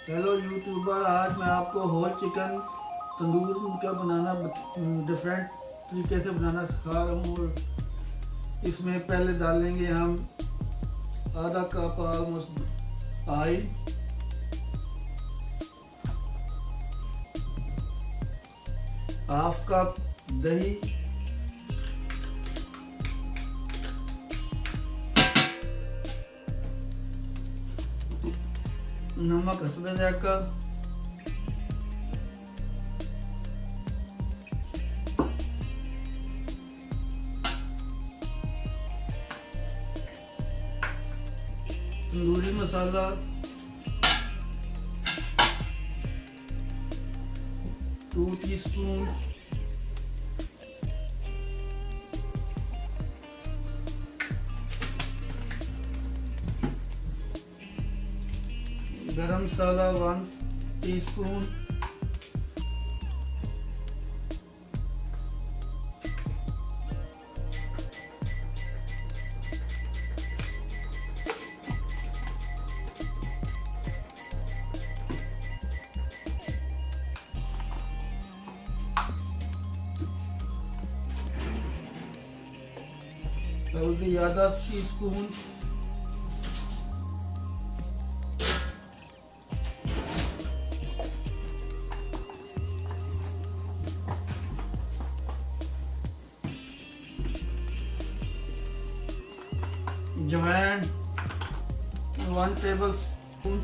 Hello YouTuber, आज मैं आपको होल चिकन तंदूर का बनाना डिफरेंट तरीके से बनाना सिखा रहा हूँ। और इसमें पहले डालेंगे हम आधा cup almost oil, half cup दही, नमक हस्बे जायका, तंदूरी मसाला, 2 टीस्पून, गरम मसाला 1 टीस्पून, हल्दी आधा टीस्पून, जवैन 1 table spoon,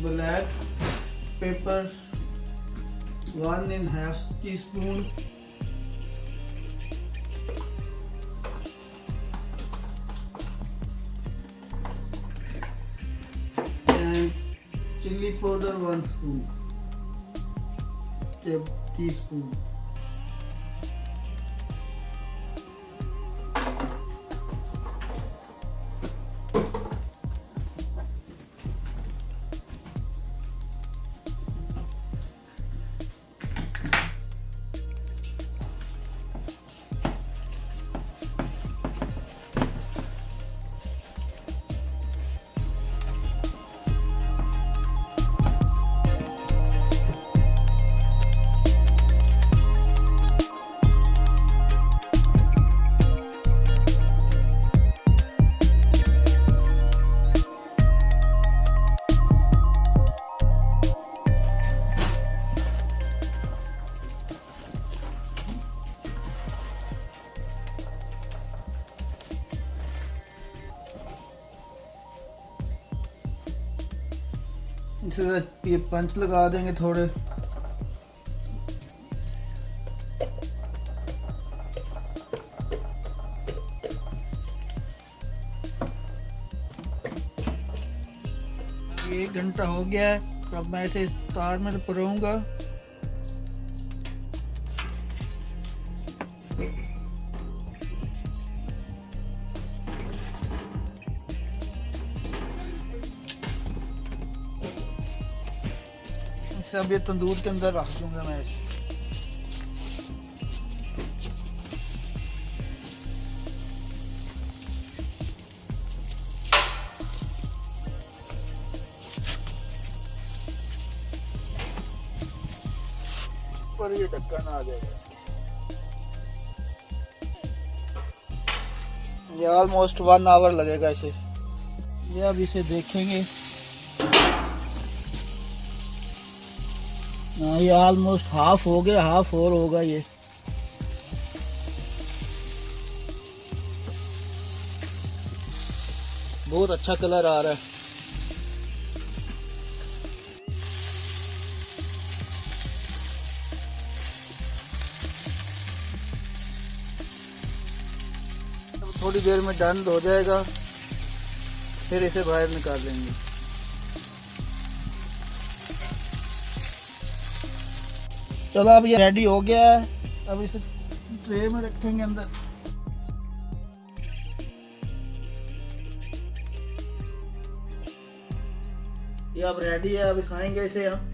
black pepper 1½ teaspoon, and chili powder 1 teaspoon. इसे ये पंच लगा देंगे थोड़े। अब 1 घंटा हो गया है, अब मैं इसे इस तार में परोऊंगा। अब ये तंदूर के अंदर रख दूंगा मैं इसे। और ये ढक्कन आ जाएगा। ये ऑलमोस्ट 1 आवर लगेगा इसे। ये अब इसे देखेंगे। ये ऑलमोस्ट हाफ हो गया, हाफ और होगा ये। बहुत अच्छा कलर आ रहा है। थोड़ी देर में डन हो जाएगा, फिर इसे बाहर निकाल लेंगे। चलो अब ये रेडी हो गया है। अब इसे ट्रे में रखेंगे अंदर। ये अब रेडी है, अभी खाएंगे इसे हम।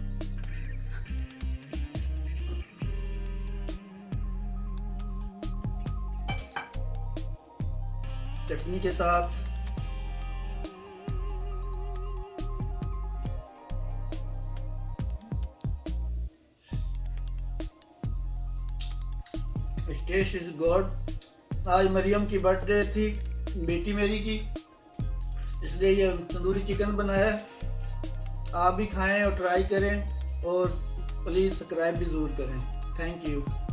चटनी के साथ। Taste is good. आज मरियम की बर्थडे थी, बेटी मेरी की, इसलिए ये तंदूरी चिकन बनाया है। आप भी खाएं और ट्राई करें, और प्लीज़ सब्सक्राइब भी ज़रूर करें। Thank you.